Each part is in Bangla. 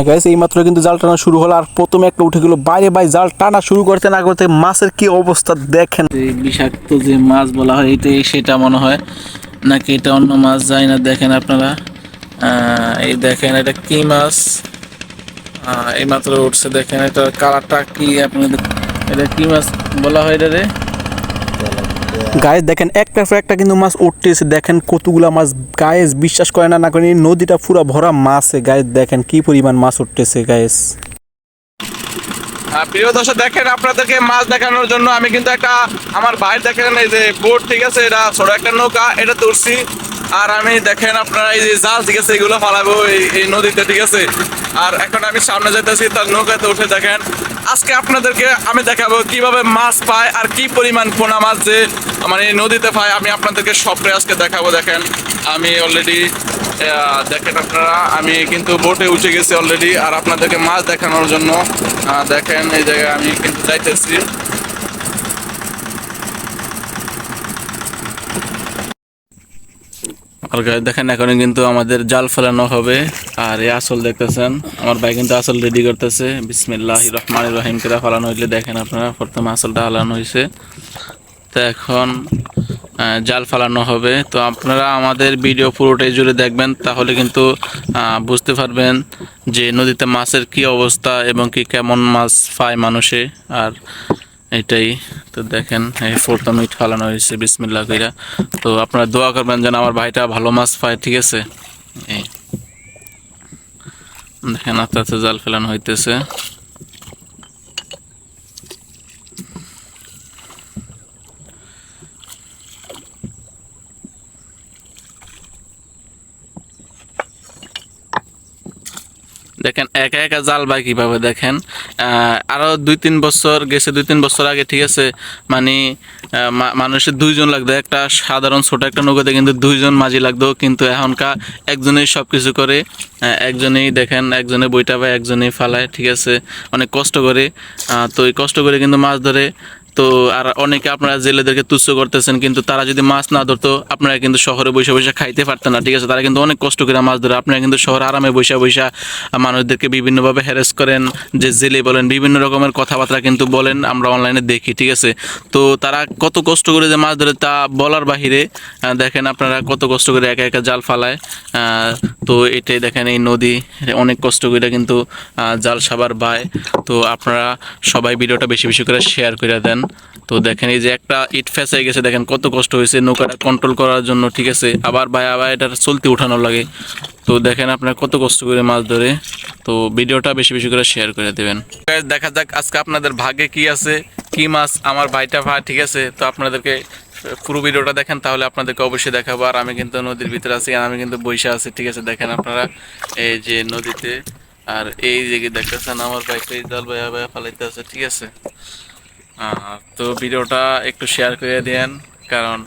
গাইস এইমাত্র কিন্তু জাল টানা শুরু হলো আর প্রথমে একটা উঠে গেল বাইরে। ভাই জাল টানা শুরু করতে না করতে মাছের কি অবস্থা দেখেন। বিষাক্ত যে মাছ বলা হয় এটাই সেটা মনে হয় নাকি এটা অন্য মাছ যায় না। দেখেন আপনারা এই দেখেন এটা কি মাছ এইমাত্র উঠছে। দেখেন এটা কালারটা কি আপনাদের এটা কি মাছ বলা হয় এটা রে গাইস। দেখেন একটার পর একটা কিন্তু মাছ উঠতেছে। দেখেন কতগুলা মাছ গাইস, বিশ্বাস করে না করেন নদীটা পুরো ভরা মাছে গাইস। দেখেন কি পরিমাণ মাছ উঠতেছে গাইস। প্রিয় দর্শক দেখেন আপনাদেরকে মাছ দেখানোর জন্য আমি কিন্তু একটা আমার ভাইয়ের দেখেন এই যে বোট, ঠিক আছে, এটা ছোট একটা নৌকা, এটা তুলছি। আর আমি দেখেন আপনারা এই যে জাল, ঠিক আছে, এগুলো ফালাবো এই নদীতে, ঠিক আছে। আর এখন আমি সামনে যেতেছি তার নৌকাতে উঠে। দেখেন আজকে আপনাদেরকে আমি দেখাবো কিভাবে মাছ পায় আর কি পরিমাণ পোনা মাছ যে মানে নদীতে পায়, আমি আপনাদেরকে সবটাই আজকে দেখাবো। দেখেন আমি অলরেডি দেখেন আপনারা আমি কিন্তু বোটে উঠে গেছি অলরেডি আর আপনাদেরকে মাছ দেখানোর জন্য দেখেন এই জায়গায় আমি কিন্তু যাইতেছি। আর দেখেন এখন কিন্তু আমাদের জাল ফেলানো হবে। আর এই আসল দেখতেছেন আমার ভাই কিন্তু আসল রেডি করতেছে। বিসমিল্লাহির রহমানির রহিম করে ফেলানো হইলে দেখেন আপনারা প্রথমে আসলটা হালানো হয়েছে। তো এখন জাল ফালানো হবে। তো আপনারা আমাদের ভিডিও পুরোটাই জুড়ে দেখবেন, তাহলে কিন্তু বুঝতে পারবেন যে নদীতে মাছের কি অবস্থা এবং কি কেমন মাছ পায় মানুষে। আর এটাই তো দেখেন এই প্রথমে ফালানো হয়েছে বিসমিল্লাহ কইরা। তো আপনারা দোয়া করবেন যেন আমার ভাইটা ভালো মাছ পায়, ঠিক আছে। এই দেখেন আস্তে আস্তে জাল ফেলানো হইতেছে। দেখেন একা একা জাল ভাই কিভাবে দেখেন আরো 2-3 বছর গেছে, 2-3 বছর আগে, ঠিক আছে, মানে মানুষের 2 জন লাগতো একটা সাধারণ ছোট একটা নৌকাতে, কিন্তু 2 জন মাঝি লাগতো। কিন্তু এখনকার একজনেই সবকিছু করে, একজনেই দেখেন একজনে বইটা পায়, একজনেই ফালায়, ঠিক আছে, অনেক কষ্ট করে। তো এই কষ্ট করে কিন্তু মাছ ধরে। তো আর অনেকে আপনারা জেলেদেরকে তুচ্ছ করতেছেন, কিন্তু তারা যদি মাছ না ধরতো আপনারা কিন্তু শহরে বসে বসে খাইতে পারতেন না, ঠিক আছে। তারা কিন্তু অনেক কষ্ট করে মাছ ধরে, আপনারা কিন্তু শহরে আরামে বসে বসে মানুষদেরকে বিভিন্নভাবে হ্যারাস করেন, যে জেলে বলেন বিভিন্ন রকমের কথাবার্তা কিন্তু বলেন, আমরা অনলাইনে দেখি, ঠিক আছে। তো তারা কত কষ্ট করে যে মাছ ধরে তা বলার বাহিরে। দেখেন আপনারা কত কষ্ট করে একা একা জাল ফালায়। তো এটাই দেখেন এই নদী অনেক কষ্ট করে কিন্তু জাল সাবার বায়। তো আপনারা সবাই ভিডিওটা বেশি বেশি করে শেয়ার করে দেন। তো দেখেন এই যে একটা ইট ফেঁসে গেছে, দেখেন কত কষ্ট হয়েছে নৌকাটা কন্ট্রোল করার জন্য, ঠিক আছে। আবার এটার চলতে উঠানোর লাগে। তো দেখেন আপনারা কত কষ্ট করে মাছ ধরে। তো ভিডিওটা বেশি বেশি করে শেয়ার করে দেবেন। দেখা যাক আজকে আপনাদের ভাগ্যে কি আছে, কি মাছ আমার ভাইটা ভাই, ঠিক আছে। তো আপনাদেরকে পুরো ভিডিওটা দেখেন, তাহলে আপনাদেরকে অবশ্যই দেখাবো। আর আমি কিন্তু নদীর ভিতরে আছি আর আমি কিন্তু বসে আছি, ঠিক আছে। দেখেন আপনারা এই যে নদীতে, আর এই যে দেখতেছেন আমার ভাইকে জাল ভাইয়া ফালাইতে আছে, ঠিক আছে। তো ভিডিওটা একটু শেয়ার করে দেন, কারণ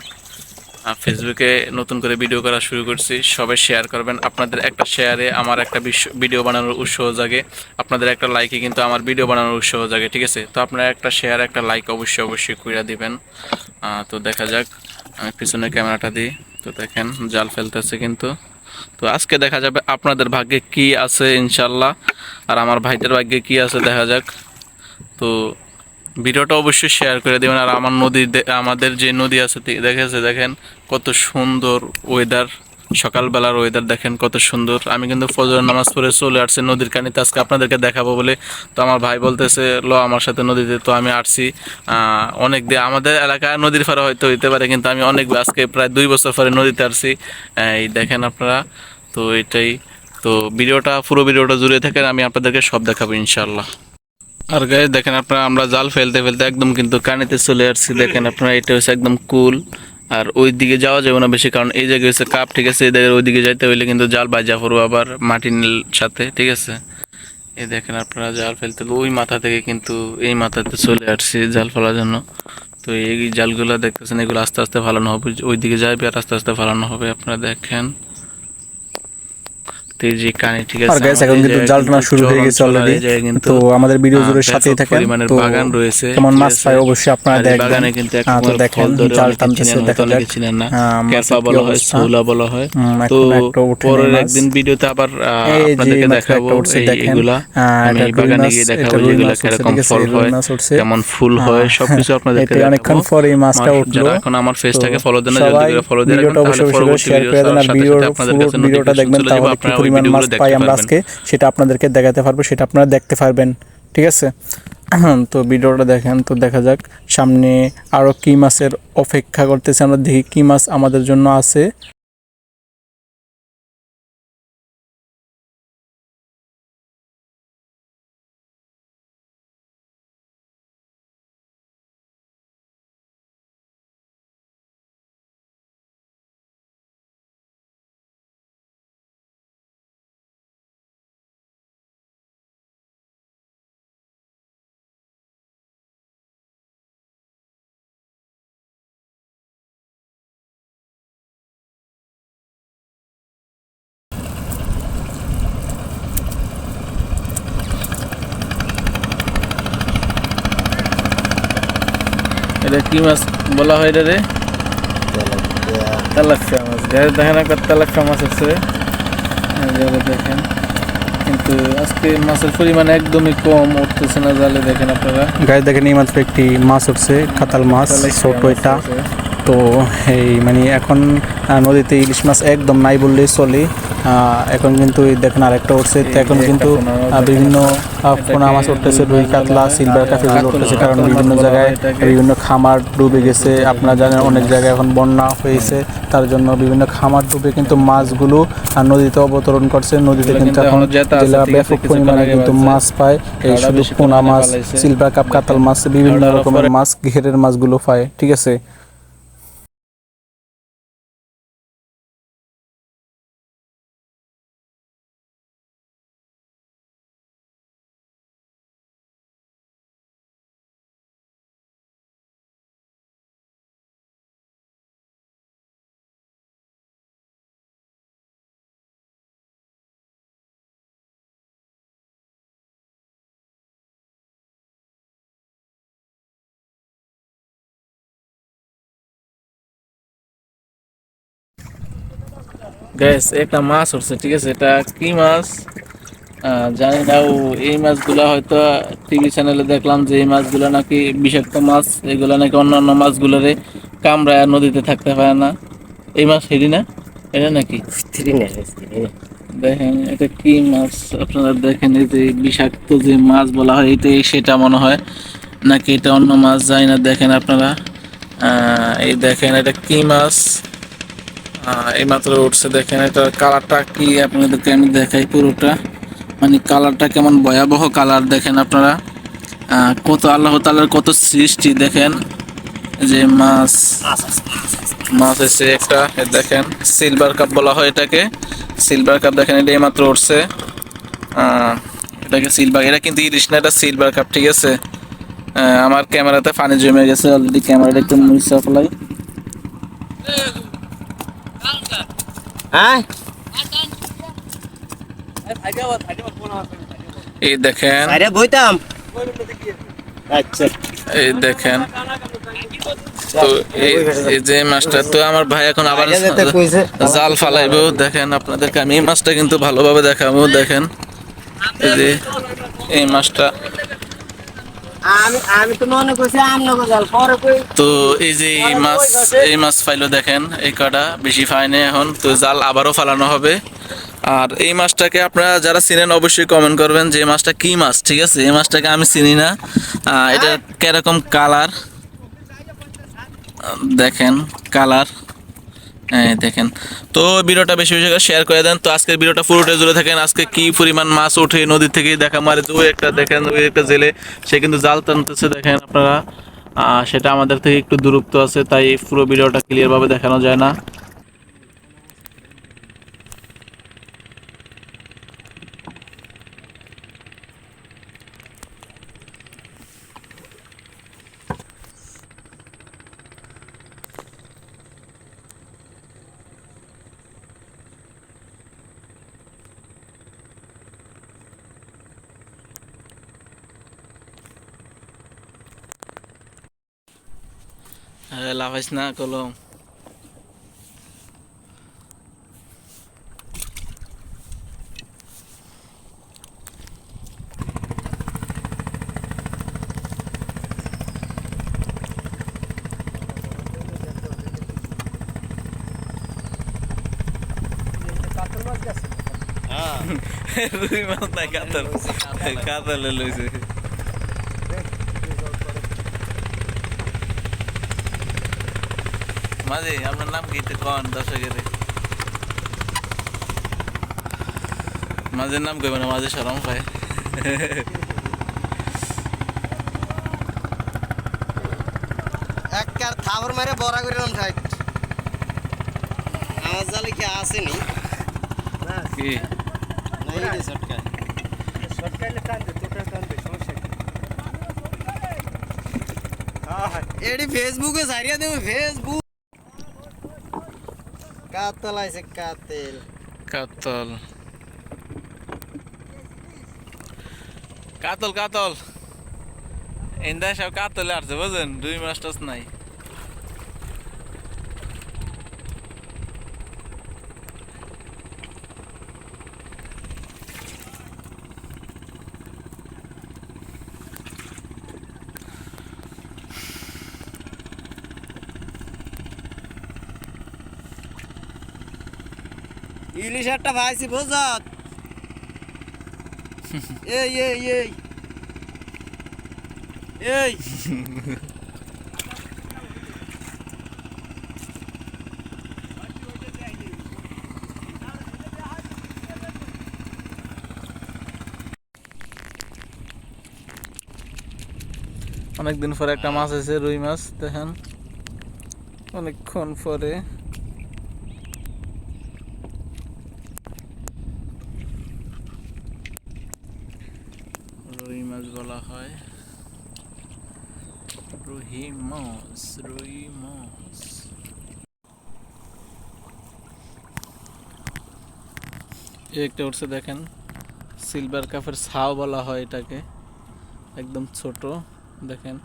ফেসবুকে নতুন করে ভিডিও করা শুরু করছি। সবাই শেয়ার করবেন, আপনাদের একটা শেয়ারে আমার একটা ভিডিও বানানোর উৎসাহ জাগে, আপনাদের একটা লাইকে কিন্তু আমার ভিডিও বানানোর উৎসাহ জাগে, ঠিক আছে। তো আপনারা একটা শেয়ার একটা লাইক অবশ্যই অবশ্যই করে দিবেন। তো দেখা যাক, আমি পিছনে ক্যামেরাটা দিই। তো দেখেন জাল ফেলতেছে কিন্তু। তো আজকে দেখা যাবে আপনাদের ভাগ্যে কি আছে ইনশাল্লাহ, আর আমার ভাইদের ভাগ্যে কি আছে দেখা যাক। তো ভিডিওটা অবশ্যই শেয়ার করে দেবেন। আর আমার আমাদের যে নদী আছে দেখেছে, দেখেন কত সুন্দর ওয়েদার, সকালবেলার ওয়েদার দেখেন কত সুন্দর। আমি কিন্তু ফজরের নামাজ পড়ে চলে আসছি নদীর কানিতে আজকে আপনাদেরকে দেখাবো বলে। তো আমার ভাই বলতেছে লো আমার সাথে নদীতে, তো আমি আসছি। অনেক দিয়ে আমাদের এলাকায় নদীর পাড়ে হয়তো হইতে পারে, কিন্তু আমি অনেক আজকে প্রায় 2 বছর পরে নদীতে আসছি। এই দেখেন আপনারা। তো এটাই, তো পুরো ভিডিওটা জুড়ে থাকেন, আমি আপনাদেরকে সব দেখাবো ইনশাল্লাহ। আর গাইস দেখেন আপনারা আমরা জাল ফেলতে ফেলতে একদম কিন্তু কানিতে চলে আসছি। দেখেন আপনারা এটা হচ্ছে একদম কুল, আর ওই দিকে যাওয়া যাবে না বেশি, কারণ এই জায়গায় হচ্ছে কাপ, ঠিক আছে। এই জায়গায় ওই দিকে যাইতে হইলে কিন্তু জাল বাজা পড়বো আবার মাটির সাথে, ঠিক আছে। এই দেখেন আপনারা জাল ফেলতে ওই মাথা থেকে কিন্তু এই মাথাতে চলে আসছি জাল ফেলার জন্য। তো এই জালগুলো দেখতেছেন, এগুলো আস্তে আস্তে ফালানো হবে, ওই দিকে যাবে আর আস্তে আস্তে ফালানো হবে, আপনারা দেখেন। দেখতে যে কানে, ঠিক আর আছে। গাইস এখন কিন্তু জাল টানা শুরু হয়ে গেছে অলরেডি, তো আমাদের ভিডিও জুড়ে সাথেই থাকেন। পরিমাণের তো বাগান রয়েছে, কেমন ঠিক মাছ আছে। পায় অবশ্যই আপনারা আর এই দেখবেন। বাগানে কিন্তু এক তো রকমের দেখেন ফল ধরে, জাল অনেকে টানতেছে, চিনেন, হয়তো দেখা অনেকে যাক চিনেন না। মাছের ক্যাপা কি বলা হয়, অবস্থা। শৌলা বলা হয়। তো এখন একটা উঠে নেই পরের মাছ। একদিন ভিডিওতে আবার এই যে আপনাদেরকে মাত্র দেখাবো একটা উঠছে দেখেন, এগুলা। আমি এটা এই রুই বাগানে মাছ, গিয়ে এটা দেখাবো রুই যেগুলা মাছ উঠছে, কিরকম ঠিক আছে, ফল রুই হয়, মাছ উঠছে। কেমন ফুল হয়, সবকিছু আপনাদেরকে এটা অনেকক্ষণ দেখাবো। পরে এই মাছটা উঠলো। যারা এখন আমার তো পেজটাকে ফলো দেন না, জলদি সবাই করে ফলো দিয়ে রাখবেন, ভিডিওটা তাহলে অবশ্যই অবশ্যই করে পরবর্তী শেয়ার ভিডিও করে দেন, ছাড়ার আর সাথে ভিডিওর সাথে আপনাদের পুরো কাছে ভিডিওটা নোটিফিকেশন দেখবেন, চলে যাবে, তাহলে কি আপনারা ওই পরিমাণ মাছ ভিডিওগুলো পাই দেখতে আমরা পারবেন। আজকে সেটা আপনাদেরকে দেখাতে পারবো, সেটা আপনারা দেখতে পারবেন, ঠিক আছে। তো ভিডিওটা দেখেন, তো দেখা যাক সামনে আরো কি মাছের অপেক্ষা করতেছে, আমরা দেখি কি মাছ আমাদের জন্য আছে। এটা কি মাছ বলা হয় এটা রে? তেলাপিয়া মাছ। দেখেন একটা তেলাপিয়া মাছ আছে, দেখেন। কিন্তু আজকে মাছের পরিমাণ একদমই কম, উঠতেছে না জালে, দেখেন আপনারা। গায়ে দেখেন এই মাত্র একটি মাছ উঠছে, কাতাল মাছ, ছোট এটা। তো এই মানে এখন নদীতে ইলিশ মাছ একদম নাই বললেই চলে। এখন কিন্তু এই দেখেন আরেকটা উঠছে, তো এখন কিন্তু বিভিন্ন পোনা মাছ উঠতেছে, রুই কাতলা, সিলভার কাপ এগুলো উঠতেছে, কারণ বিভিন্ন জায়গায় বিভিন্ন খামার ডুবে গেছে। আপনারা জানেন অনেক জায়গায় এখন বন্যা হয়েছে, তার জন্য বিভিন্ন খামার ডুবে কিন্তু মাছগুলো নদীতে অবতরণ করছে। নদীতে কিন্তু এখন জেলা ব্যাপক পরিমাণে কিন্তু মাছ পায়, এই শুধু পোনা মাছ, সিলভার কাপ, কাতাল মাছ, বিভিন্ন রকমের মাছ, ঘেরের মাছগুলো পায়, ঠিক আছে। গ্যাস একটা মাছ উঠছে, ঠিক আছে। এটা কি মাছ জানি না। এই মাছগুলা হয়তো টিভি চ্যানেলে দেখলাম যে এই মাছগুলো নাকি বিষাক্ত মাছ, এগুলো নাকি অন্যান্য মাছগুলোরে কামড়ায় নদীতে থাকতে পারে না। এই মাছ হেরি না, এটা নাকি দেখেন এটা কি মাছ আপনারা দেখেন। এই যে বিষাক্ত যে মাছ বলা হয় এটাই সেটা মনে হয়, নাকি এটা অন্য মাছ যায় না, দেখেন আপনারা। এই দেখেন এটা কি মাছ, এই মাত্র উঠছে, দেখেন এটা কালারটা কি আপনাদেরকে আমি দেখাই পুরোটা। মানে কালারটা কেমন ভয়াবহ কালার, দেখেন আপনারা। কত আল্লাহ তাআলার কত সৃষ্টি, দেখেন যে মাছ মাছ এসে একটা, দেখেন সিলভার কাপ বলা হয় এটাকে, সিলভার কাপ। দেখেন এটা এইমাত্র উঠছে, এটাকে সিলভার, এটা কিন্তু ইলিশ না, এটা সিলভার কাপ, ঠিক আছে। আমার ক্যামেরাতে পানি জমে গেছে অলরেডি, ক্যামেরাটা একটু মুছে ফেলাই। হ্যাঁ এই দেখেন, আরে বইতাম আচ্ছা এই দেখেন। তো এই যে মাছটা, তো আমার ভাই এখন আবার জাল ফালাইবো, দেখেন আপনাদেরকে আমি এই মাছটা কিন্তু ভালোভাবে দেখাবো। দেখেন এই যে এই মাছটা, আমি আমি তো মনে করছি আমনা গজাল পরে কই তো এই যে এই মাছ ফাইলো, দেখেন এই কটা বেশি ফাইনে এখন। তো জাল আবারও ফালানো হবে। আর এই মাছটাকে আপনারা যারা চিনেন অবশ্যই কমেন্ট করবেন যে এই মাছটা কি মাছ, ঠিক আছে। এই মাছটাকে আমি চিনি না, এটা কিরকম কালার দেখেন, কালার দেখেন। তো ভিডিওটা বেশি বেশি করে শেয়ার করে দেন। তো আজকের ভিডিওটা পুরোটা জুড়ে থাকেন, আজকে কি পরিমাণ মাছ ওঠে নদী থেকে দেখা মারে। ওই একটা দেখেন, ওই একটা জেলে সে কিন্তু জাল টানতেছে, দেখেন আপনারা। সেটা আমাদের থেকে একটু দূরত্ব আছে, তাই পুরো ভিডিওটা ক্লিয়ার ভাবে দেখানো যায় না। লাফাইস না কলম। রুই মাছ না কাতল, কাতলে লইছে। মাঝে আপনার নাম কি একটু কন দর্শকের? মাঝের নাম কইব না, মাঝে শরম পায়। একবার থাবর মেরে বড়া করে নাম ঠাইট আমার জালে কি আসেনি কি নাই রে শটকা শর্টকাটে টান দে, তোটা টান দে, সমস্যা কি? হ্যাঁ, এডি ফেসবুকে সারিয়া দেব ফেসবুক কাতল আইছে কাতেল কাতল, কাতল কাতল ইন্দা সব কাতলে আসছে বুঝলেন, রুই মাছ টাছ নাই। ইলিশ একটা ভাইছি বোঝাত এই এই এই এই অনেকদিন পরে একটা মাছ আছে, রুই মাছ দেখেন, অনেকক্ষণ পরে। রুই মাছ বলা হয়, রুই মাছ, রুই মাছ। এই একটা উঠছে দেখেন, সিলভার কাপের ছাও বলা হয় এটাকে, একদম ছোট দেখেন।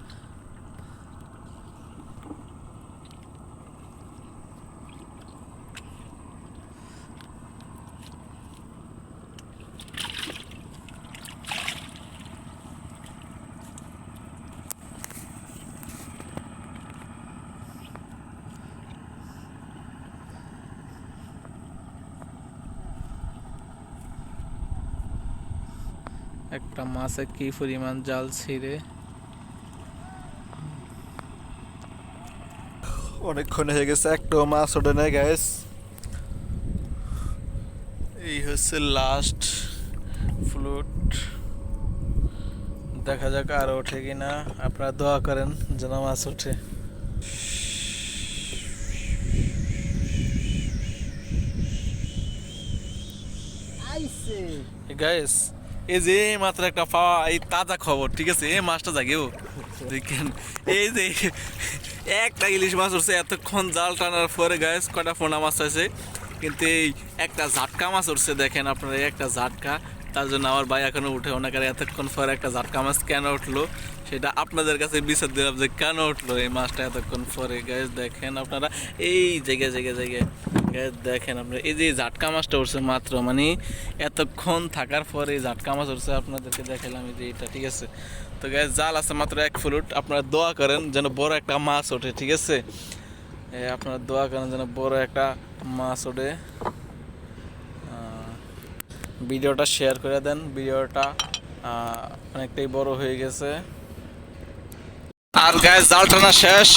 একটা মাছে কি পরিমাণ জাল ছিঁড়ে। অনেকক্ষণ হয়ে গেছে, একটাও মাছ ওঠে নাই গাইস। এই হচ্ছে লাস্ট ফ্লুট, দেখা যাক আর ওঠে কিনা। আপনারা দোয়া করেন যেন মাছ ওঠে। আইছে গাইস এই যে মাত্র একটা পাওয়া, এই তাজা খবর, ঠিক আছে? এই মাছটা জাগেও দেখেন, এই যে একটা ইলিশ মাছ উঠছে এতক্ষণ জাল টানার পরে গাইস। কটা পোনা মাছ আছে, কিন্তু এই একটা ঝাটকা মাছ উঠছে দেখেন আপনারা, এই একটা ঝাটকা। তার জন্য আমার ভাই এখনো উঠেও না, কারণ এতক্ষণ পরে একটা ঝাটকা মাছ কেন উঠলো সেটা আপনাদের কাছে বিচার দিলাম যে কেন উঠলো এই মাছটা এতক্ষণ পরে। গাইস দেখেন আপনারা, এই জায়গায় জায়গায় জায়গায় গাইস দেখেন আপনারা, এই যে ঝাটকা মাছটা উঠছে মাত্র, মানে এতক্ষণ থাকার পরে এই ঝাটকা মাছ উঠছে, আপনাদেরকে দেখালাম এই যে এটা, ঠিক আছে? তো গাইস জাল আছে মাত্র 1 ফুট, আপনারা দোয়া করেন যেন বড় একটা মাছ ওঠে, ঠিক আছে? আপনারা দোয়া করেন যেন বড় একটা মাছ ওঠে। ভিডিওটা শেয়ার করে দেন, ভিডিওটা অনেকটাই বড় হয়ে গেছে। আর গাইস জাল টানা শেষ,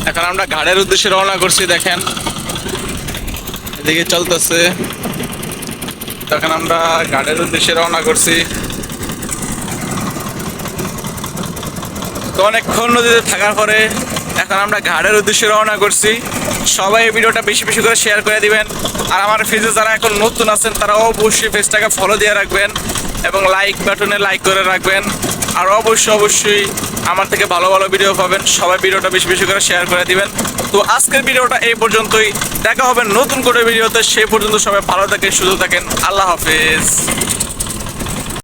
এখন আমরা ঘাটের উদ্দেশ্যে রওনা করছি। দেখেন এদিকে চলতেছে, তখন আমরা ঘাটের উদ্দেশ্যে রওনা করছি। তো অনেকক্ষণ নদীতে থাকার পরে এখন আমরা ঘাটের উদ্দেশ্যে রওনা করছি। সবাই এই ভিডিওটা বেশি বেশি করে শেয়ার করে দিবেন। আর আমার পেজে যারা এখন নতুন আছেন তারা অবশ্যই পেজটাকে ফলো দিয়ে রাখবেন এবং লাইক বাটনে লাইক করে রাখবেন। আর অবশ্যই আমার থেকে ভালো ভালো ভিডিও পাবেন। সবাই ভিডিওটা বেশি বেশি করে শেয়ার করে দিবেন। তো আজকের ভিডিওটা এই পর্যন্তই, দেখা হবে নতুন করে ভিডিওতে। সেই পর্যন্ত সবাই ভালো থাকেন, সুস্থ থাকেন। আল্লাহ হাফেজ।